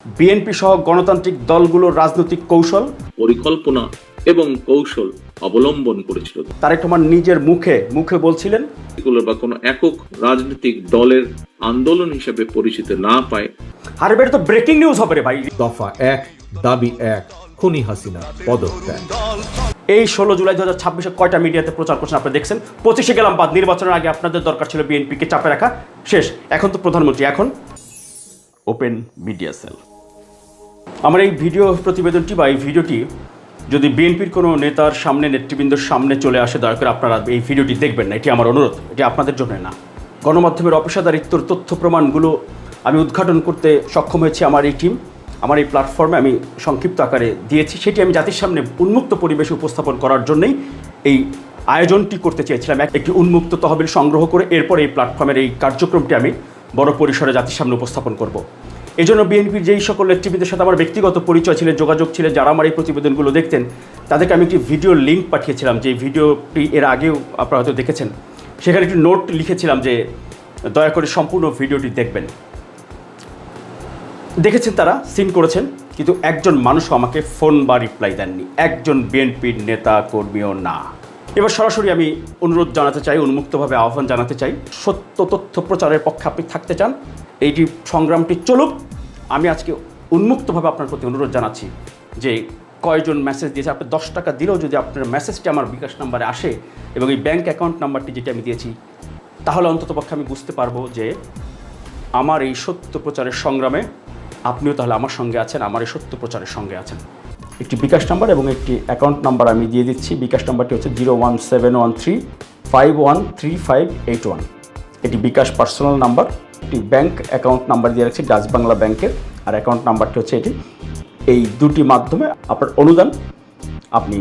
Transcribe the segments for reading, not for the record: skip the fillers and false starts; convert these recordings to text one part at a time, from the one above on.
BNP সহ গণতান্ত্রিক দলগুলোর রাজনৈতিক কৌশল, পরিকল্পনা এবং কৌশল অবলম্বন করেছিল। তারেক রহমান নিজের মুখে বলছিলেন এগুলো বা কোনো একক রাজনৈতিক দলের আন্দোলন হিসেবে পরিচিত না পায়। আরে বেটা তো ব্রেকিং নিউজ হবে রে ভাই। দফা ১ দাবি ১ খুনি হাসিনা পদত্যাগ। এই 16 জুলাই 2026 কয়টা মিডিয়াতে প্রচার করছেন আপনি দেখছেন। 25-এ গেলাম বাদ, নির্বাচনের আগে আপনাদের দরকার ছিল বিএনপিকে চাপে রাখা, শেষ। এখন তো প্রধানমন্ত্রী, এখন ওপেন মিডিয়া সেল। আমার এই ভিডিও প্রতিবেদনটি বা এই ভিডিওটি যদি বিএনপির কোনো নেতার সামনে, নেতৃবৃন্দের সামনে চলে আসে, দয়া করে আপনারা এই ভিডিওটি দেখবেন না, এটি আমার অনুরোধ, এটি আপনাদের জন্য না। গণমাধ্যমের অপেশাদারিত্বর তথ্য প্রমাণগুলো আমি উদ্ঘাটন করতে সক্ষম হয়েছি। আমার এই টিম, আমার এই প্ল্যাটফর্মে আমি সংক্ষিপ্ত আকারে দিয়েছি, সেটি আমি জাতির সামনে উন্মুক্ত পরিবেশে উপস্থাপন করার জন্যই এই আয়োজনটি করতে চেয়েছিলাম। একটি উন্মুক্ত তহবিল সংগ্রহ করে এরপর এই প্ল্যাটফর্মের এই কার্যক্রমটি আমি বড় পরিসরে জাতির সামনে উপস্থাপন করব। এই জন্য বিএনপির যেই সকল নেতৃবৃন্দের সাথে আমার ব্যক্তিগত পরিচয় ছিলেন, যোগাযোগ ছিলেন, যারা আমার এই প্রতিবেদনগুলো দেখতেন, তাদেরকে আমি একটি ভিডিও লিঙ্ক পাঠিয়েছিলাম, যে ভিডিওটি এর আগেও আপনারা হয়তো দেখেছেন। সেখানে একটি নোট লিখেছিলাম যে দয়া করে সম্পূর্ণ ভিডিওটি দেখবেন। দেখেছেন, তারা সিন করেছেন, কিন্তু একজন মানুষও আমাকে ফোন বা রিপ্লাই দেননি, একজন বিএনপির নেতা কর্মীও না। এবার সরাসরি আমি অনুরোধ জানাতে চাই, উন্মুক্তভাবে আহ্বান জানাতে চাই, সত্য তথ্য প্রচারের পক্ষে আপনি থাকতে চান, এইটি সংগ্রামটি চলুক। আমি আজকে উন্মুক্তভাবে আপনার প্রতি অনুরোধ জানাচ্ছি যে কয়জন মেসেজ দিয়েছে, আপনি 10 টাকা দিলেও যদি আপনার মেসেজটি আমার বিকাশ নাম্বারে আসে এবং এই ব্যাঙ্ক অ্যাকাউন্ট নাম্বারটি যেটা আমি দিয়েছি, তাহলে অন্ততপক্ষে আমি বুঝতে পারবো যে আমার এই সত্য প্রচারের সংগ্রামে আপনিও তাহলে আমার সঙ্গে আছেন, আমার এই সত্য প্রচারের সঙ্গে আছেন। একটি বিকাশ নাম্বার এবং একটি অ্যাকাউন্ট নাম্বার আমি দিয়ে দিচ্ছি। বিকাশ নাম্বারটি হচ্ছে 01713513581। এটি বিকাশ পার্সোনাল নাম্বার। একটি ব্যাংক অ্যাকাউন্ট নাম্বার দিয়ে রাখছি ডাচ বাংলা ব্যাংকের, আর অ্যাকাউন্ট নাম্বারটি হচ্ছে এটি। এই দুটি মাধ্যমে আপনার অনুদান আপনি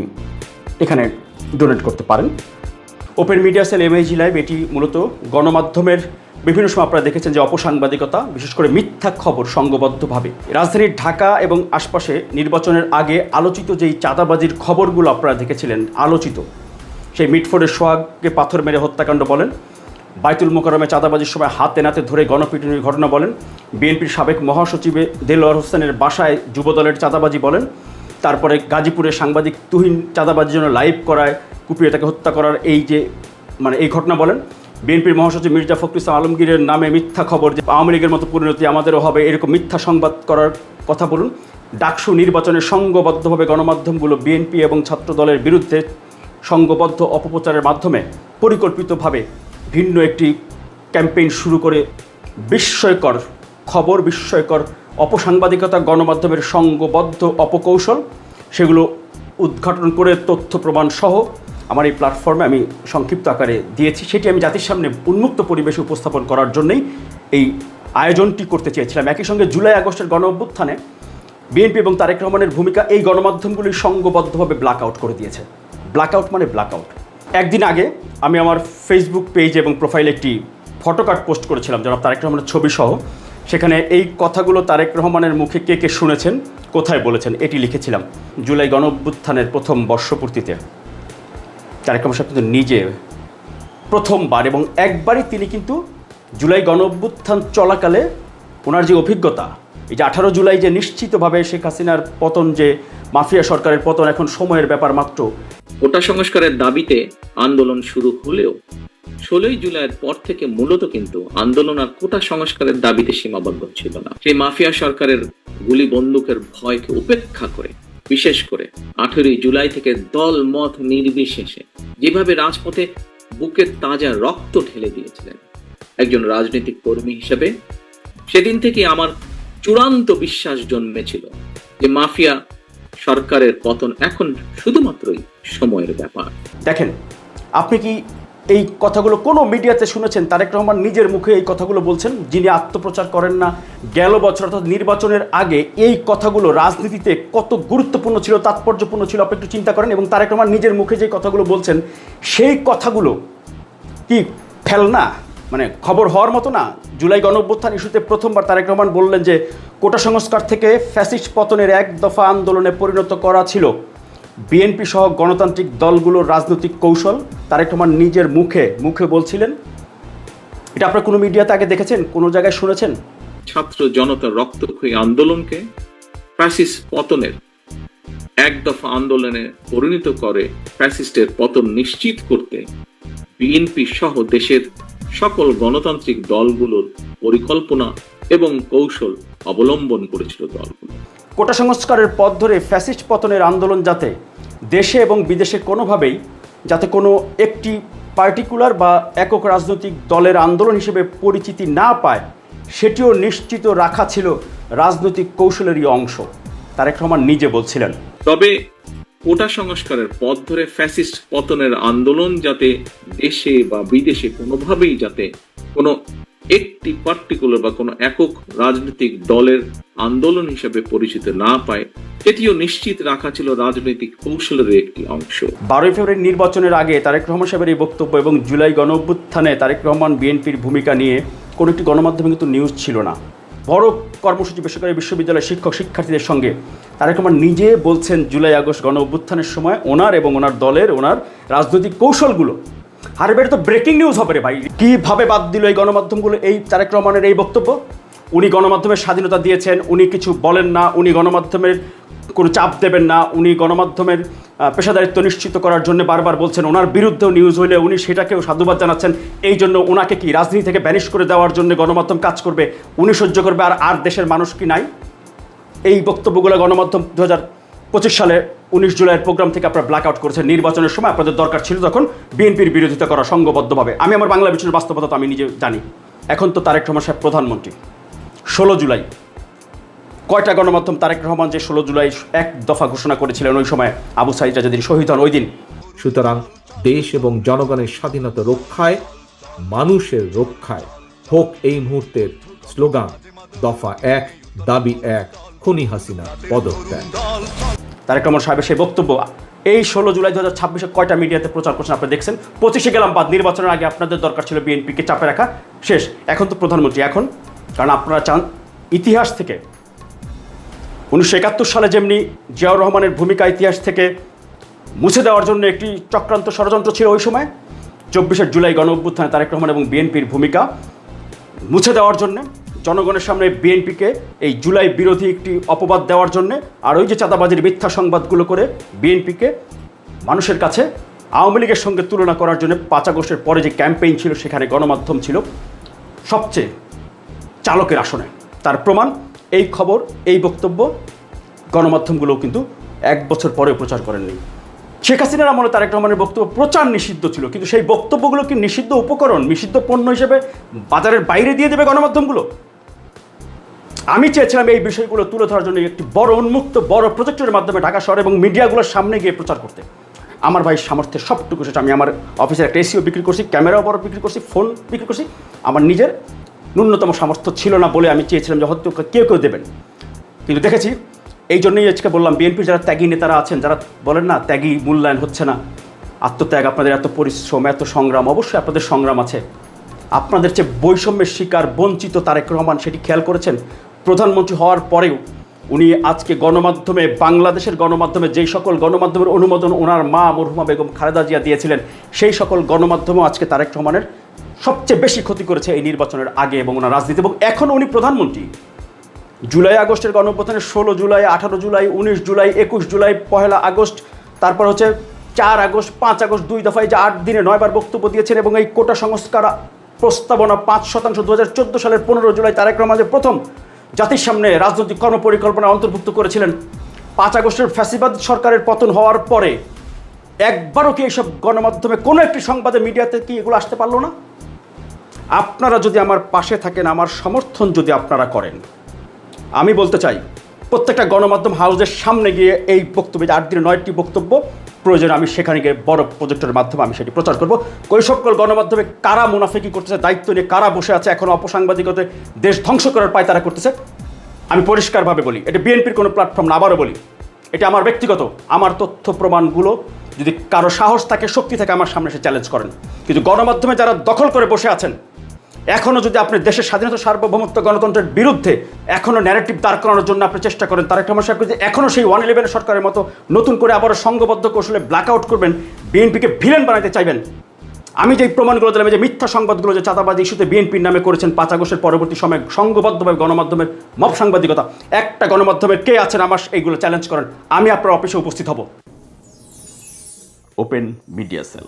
এখানে ডোনেট করতে পারেন। Open media cell MiG live, এটি মূলত গণমাধ্যমের বিভিন্ন সময় আপনারা দেখেছেন যে অপসাংবাদিকতা, বিশেষ করে মিথ্যা খবর সংঘবদ্ধভাবে রাজধানীর ঢাকা এবং আশপাশে নির্বাচনের আগে আলোচিত যেই চাঁদাবাজির খবরগুলো আপনারা দেখেছিলেন, আলোচিত সেই মিটফোর্ডের সোহাগকে পাথর মেরে হত্যাকাণ্ড বলেন, বাইতুল মোকাররমে চাঁদাবাজির সময় হাতে নাতে ধরে গণপিটুনির ঘটনা বলেন, বিএনপির সাবেক মহাসচিবে দেলোয়ার হোসেনের বাসায় যুবদলের চাঁদাবাজি বলেন, তারপরে গাজীপুরে সাংবাদিক তুহিন চাঁদাবাজির জন্য লাইভ করায় কুপিয়ে তাকে হত্যা করার এই যে এই ঘটনা বলেন, বিএনপির মহাসচিব মির্জা ফখরুল ইসলাম আলমগীরের নামে মিথ্যা খবর যে আওয়ামী লীগের মতো পরিণতি আমাদেরও হবে, এরকম মিথ্যা সংবাদ করার কথা বলুন। ডাকসু নির্বাচনে সংঘবদ্ধভাবে গণমাধ্যমগুলো বিএনপি এবং ছাত্র দলের বিরুদ্ধে সংঘবদ্ধ অপপ্রচারের মাধ্যমে পরিকল্পিতভাবে ভিন্ন একটি ক্যাম্পেইন শুরু করে বিস্ময়কর খবর, বিস্ময়কর অপসাংবাদিকতা, গণমাধ্যমের সংঘবদ্ধ অপকৌশল, সেগুলো উদ্ঘাটন করে তথ্য প্রমাণ সহ আমার এই প্ল্যাটফর্মে আমি সংক্ষিপ্ত আকারে দিয়েছি, সেটি আমি জাতির সামনে উন্মুক্ত পরিবেশে উপস্থাপন করার জন্যই এই আয়োজনটি করতে চেয়েছিলাম। একই সঙ্গে জুলাই আগস্টের গণ অভ্যুত্থানে বিএনপি এবং তারেক রহমানের ভূমিকা এই গণমাধ্যমগুলি সংঘবদ্ধভাবে ব্ল্যাক আউট করে দিয়েছে। ব্ল্যাক আউট মানে ব্ল্যাক আউট। একদিন আগে আমি আমার ফেসবুক পেজ এবং প্রোফাইলে একটি ফটোকার্ড পোস্ট করেছিলাম জনাব তারেক রহমানের ছবি সহ। সেখানে এই কথাগুলো তারেক রহমানের মুখে কে কে শুনেছেন, কোথায় বলেছেন, এটি লিখেছিলাম। জুলাই গণ অভ্যুত্থানের প্রথম বর্ষপূর্তিতে তারেক রহমান সাহেব কিন্তু নিজে প্রথমবার এবং একবারই তিনি কিন্তু জুলাই গণ অভ্যুত্থান চলাকালে ওনার যে অভিজ্ঞতা, এই যে 18 জুলাই যে নিশ্চিতভাবে শেখ হাসিনার পতন, যে মাফিয়া সরকারের পতন এখন সময়ের ব্যাপার মাত্র, কোটা সংস্কারের দাবিতে আন্দোলন শুরু হলেও 16 জুলাইয়ের পর থেকে মূলত কিন্তু আন্দোলন আর কোটা সংস্কারের দাবিতে সীমাবদ্ধ ছিল না। সেই মাফিয়া সরকারের গুলি বন্দুকের ভয়কে উপেক্ষা করে, বিশেষ করে 18 জুলাই থেকে দল মত নির্বিশেষে যেভাবে রাজপথে বুকে তাজা রক্ত ঢেলে দিয়েছিলেন একজন রাজনৈতিক কর্মী হিসেবে, সেদিন থেকে আমার চূড়ান্ত বিশ্বাস জন্মেছিল যে মাফিয়া সরকারের পতন এখন শুধুমাত্রই সময়ের ব্যাপার। দেখেন, আপনি কি এই কথাগুলো কোনো মিডিয়াতে শুনেছেন? তারেক রহমান নিজের মুখে এই কথাগুলো বলছেন, যিনি আত্মপ্রচার করেন না। গেল বছর অর্থাৎ নির্বাচনের আগে এই কথাগুলো রাজনীতিতে কত গুরুত্বপূর্ণ ছিল, তাৎপর্যপূর্ণ ছিল, আপনি একটু চিন্তা করেন। এবং তারেক রহমান নিজের মুখে যে কথাগুলো বলছেন, সেই কথাগুলো কি ফেলনা, মানে খবর হওয়ার মতো না? জুলাই গণ অভ্যুত্থান ইস্যুতে প্রথমবার তারেক রহমান বললেন যে কোটা সংস্কার থেকে ফ্যাসিস্ট পতনের এক দফা আন্দোলনে পরিণত করা ছিল বিএনপি সহ গণতান্ত্রিক দলগুলোর রাজনৈতিক কৌশল। তারেক রহমান নিজের মুখে বলছিলেন। এটা আপনারা কোনো মিডিয়াতে আগে দেখেছেন, কোনো জায়গায় শুনেছেন? ছাত্র জনতার রক্তক্ষয়ী আন্দোলনকে ফ্যাসিস্ট পতনের এক দফা আন্দোলনে পরিণত করে ফ্যাসিস্টের পতন নিশ্চিত করতে বিএনপি সহ দেশের সকল গণতান্ত্রিক দলগুলোর পরিকল্পনা এবং কৌশল অবলম্বন করেছিল দলগুলো। কোটা সংস্কারের পথ ধরে ফ্যাসিস্ট পতনের আন্দোলন যাতে দেশে এবং বিদেশে কোনোভাবেই যাতে কোনো একটি পার্টিকুলার বা একক রাজনৈতিক দলের আন্দোলন হিসেবে পরিচিতি না পায়, সেটিও নিশ্চিত রাখা ছিল রাজনৈতিক কৌশলেরই অংশ, তারেক রহমান নিজে বলছিলেন। তবে কোটা সংস্কারের পথ ধরে ফ্যাসিস্ট পতনের আন্দোলন যাতে দেশে বা বিদেশে কোনোভাবেই যাতে কোনো একটি পার্টিকুলার বা কোনো একক রাজনৈতিক দলের আন্দোলন হিসেবে পরিচিত না পায়, এটিও নিশ্চিত রাখা ছিল রাজনৈতিক কৌশলের একটি অংশ। 12 ফেব্রুয়ারি নির্বাচনের আগে তারেক রহমান সাহেবের এই বক্তব্য এবং জুলাই গণ অভ্যুত্থানে তারেক রহমান বিএনপির ভূমিকা নিয়ে কোনো একটি গণমাধ্যমে কিন্তু নিউজ ছিল না। বড় কর্মসূচি বেসরকারি বিশ্ববিদ্যালয়ের শিক্ষক শিক্ষার্থীদের সঙ্গে তারেক রহমান নিজে বলছেন জুলাই আগস্ট গণ অভ্যুত্থানের সময় ওনার এবং ওনার দলের ওনার রাজনৈতিক কৌশলগুলো। আর এবারে তো ব্রেকিং নিউজ হবে রে ভাই, কীভাবে বাদ দিল এই গণমাধ্যমগুলো এই তারেক রহমানের এই বক্তব্য? উনি গণমাধ্যমের স্বাধীনতা দিয়েছেন, উনি কিছু বলেন না, উনি গণমাধ্যমের কোনো চাপ দেবেন না, উনি গণমাধ্যমের পেশাদারিত্ব নিশ্চিত করার জন্য বারবার বলছেন, ওনার বিরুদ্ধেও নিউজ হইলে উনি সেটাকেও সাধুবাদ জানাচ্ছেন। এই জন্য ওনাকে কি রাজনীতি থেকে ব্যানিশ করে দেওয়ার জন্য গণমাধ্যম কাজ করবে, উনি সহ্য করবে, আর দেশের মানুষ কি নাই? এই বক্তব্যগুলো গণমাধ্যম 2025 সালে 19 জুলাইয়ের প্রোগ্রাম থেকে আপনারা ব্ল্যাক আউট করেছেন। নির্বাচনের সময় আপনাদের দরকার ছিল তখন বিএনপির বিরোধিতা করা সংঘবদ্ধভাবে। আমি আমার বাংলা বিষয়ের বাস্তবতা তো আমি নিজে জানি। এখন তো তারেক রহমান সাহেব প্রধানমন্ত্রী। 16 জুলাই কয়টা গণমাধ্যম তারেক রহমান যে 16 জুলাই এক দফা ঘোষণা করেছিলেন ওই সময় আবু সাঈদ যেদিন শহীদ হন ওই দিন। সুতরাং দেশ এবং জনগণের স্বাধীনতা রক্ষায়, মানুষের রক্ষায় হোক এই মুহূর্তের স্লোগান দফা 1 দাবি 1 খুনি হাসিনা পদত্যাগ। তারেক রহমান সাহেবের সেই বক্তব্য এই 16 জুলাই 2026 কয়টা মিডিয়াতে প্রচার করছেন আপনারা দেখছেন। 25-এ গেলাম বাদ, নির্বাচনের আগে আপনাদের দরকার ছিল বিএনপিকে চাপে রাখা, শেষ। এখন তো প্রধানমন্ত্রী, এখন কারণ আপনারা চান ইতিহাস থেকে 1971 সালে যেমনি জিয়াউর রহমানের ভূমিকা ইতিহাস থেকে মুছে দেওয়ার জন্য একটি চক্রান্ত ষড়যন্ত্র ছিল ওই সময়, 24শে জুলাই গণ অভ্যুত্থানে তারেক রহমান এবং বিএনপির ভূমিকা মুছে দেওয়ার জন্য, জনগণের সামনে বিএনপিকে এই জুলাই বিরোধী একটি অপবাদ দেওয়ার জন্য, আর ওই যে চাঁদাবাজির মিথ্যা সংবাদগুলো করে বিএনপিকে মানুষের কাছে আওয়ামী লীগের সঙ্গে তুলনা করার জন্য 5 আগস্টের পরে যে ক্যাম্পেইন ছিল সেখানে গণমাধ্যম ছিল সবচেয়ে চালকের আসনে। তার প্রমাণ এই খবর, এই বক্তব্য গণমাধ্যমগুলোও কিন্তু 1 বছর পরেও প্রচার করেননি। শেখ হাসিনার আমলে তারেক রহমানের বক্তব্য প্রচার নিষিদ্ধ ছিল, কিন্তু সেই বক্তব্যগুলো কি নিষিদ্ধ উপকরণ, নিষিদ্ধ পণ্য হিসেবে বাজারের বাইরে দিয়ে দেবে গণমাধ্যমগুলো? আমি চেয়েছিলাম এই বিষয়গুলো তুলে ধরার জন্য একটি বড় উন্মুক্ত বড় প্রজেক্টরের মাধ্যমে ঢাকা শহর এবং মিডিয়াগুলোর সামনে গিয়ে প্রচার করতে। আমার ভাই সামর্থ্যের সবটুকু সেটা আমি আমার অফিসের একটা এসিও বিক্রি করছি, ক্যামেরাও বড় বিক্রি করছি, ফোন বিক্রি করছি। আমার নিজের ন্যূনতম সামর্থ্য ছিল না বলে আমি চেয়েছিলাম যে হয়তো কেউ দেবেন, কিন্তু দেখেছি। এই জন্যই আজকে বললাম বিএনপির যারা ত্যাগী নেতারা আছেন, যারা বলেন না ত্যাগী মূল্যায়ন হচ্ছে না, আত্মত্যাগ, আপনাদের এত পরিশ্রম এত সংগ্রাম, অবশ্যই আপনাদের সংগ্রাম আছে। আপনাদের চেয়ে বৈষম্যের শিকার বঞ্চিত তারেক রহমান সেটি খেয়াল করেছেন। প্রধানমন্ত্রী হওয়ার পরেও উনি আজকে গণমাধ্যমে, বাংলাদেশের গণমাধ্যমে যেই সকল গণমাধ্যমের অনুমোদন ওনার মা মরহুমা বেগম খালেদা জিয়া দিয়েছিলেন, সেই সকল গণমাধ্যমও আজকে তারেক রহমানের সবচেয়ে বেশি ক্ষতি করেছে এই নির্বাচনের আগে এবং ওনার রাজনীতি। এবং এখনও উনি প্রধানমন্ত্রী। জুলাই আগস্টের গণঅভ্যুত্থানের 16 জুলাই, 18 জুলাই, 19 জুলাই, 21 জুলাই, 1 আগস্ট, তারপর হচ্ছে 4 আগস্ট, 5 আগস্ট, 2 দফায় যে 8 দিনে 9 বার বক্তব্য দিয়েছেন। এবং এই কোটা সংস্কার প্রস্তাবনা 5% 2014 সালের 15 জুলাই তারেক রহমান প্রথম জাতির সামনে রাজনৈতিক কর্মপরিকল্পনা অন্তর্ভুক্ত করেছিলেন। 5 আগস্টের ফ্যাসিবাদ সরকারের পতন হওয়ার পরে একবারও কি এইসব গণমাধ্যমে কোনো একটি সংবাদে মিডিয়াতে কি এগুলো আসতে পারলো না? আপনারা যদি আমার পাশে থাকেন, আমার সমর্থন যদি আপনারা করেন, আমি বলতে চাই প্রত্যেকটা গণমাধ্যম হাউসের সামনে গিয়ে এই বক্তব্য, 8 দিনে 9টি বক্তব্য প্রয়োজন, আমি সেখানে গিয়ে বড় প্রজেক্টের মাধ্যমে আমি সেটি প্রচার করব। ওই সকল গণমাধ্যমে কারা মুনাফিকি করতেছে, দায়িত্ব নিয়ে কারা বসে আছে, এখনও অপসাংবাদিকতায় দেশ ধ্বংস করার পায় তারা করতেছে, আমি পরিষ্কারভাবে বলি এটা বিএনপির কোনো প্ল্যাটফর্ম না। আবারও বলি এটা আমার ব্যক্তিগত, আমার তথ্য প্রমাণগুলো যদি কারো সাহস থাকে, শক্তি থাকে, আমার সামনে এসে চ্যালেঞ্জ করেন। কিন্তু গণমাধ্যমে যারা দখল করে বসে আছেন, এখনও যদি আপনি দেশের স্বাধীনতা, সার্বভৌমত্ব, গণতন্ত্রের বিরুদ্ধে এখনও ন্যারেটিভ দাঁড় করানোর জন্য আপনি চেষ্টা করেন, তারেক রহমান সাহেব যদি এখনও সেই 111 সরকারের মতো নতুন করে আবারও সংঘবদ্ধ কৌশলে ব্ল্যাক আউট করবেন, বিএনপিকে ভিলেন বানাতে চাইবেন, আমি যে প্রমাণগুলো দিলাম, যে মিথ্যা সংবাদগুলো যে চাঁদাবাজি ইস্যুতে বিএনপির নামে করেছেন 5 আগস্টের পরবর্তী সময়ে সংঘবদ্ধভাবে গণমাধ্যমের মব সাংবাদিকতা, একটা গণমাধ্যমের কে আছেন আমার এইগুলো চ্যালেঞ্জ করেন, আমি আপনার অফিসে উপস্থিত হব। Open media cell.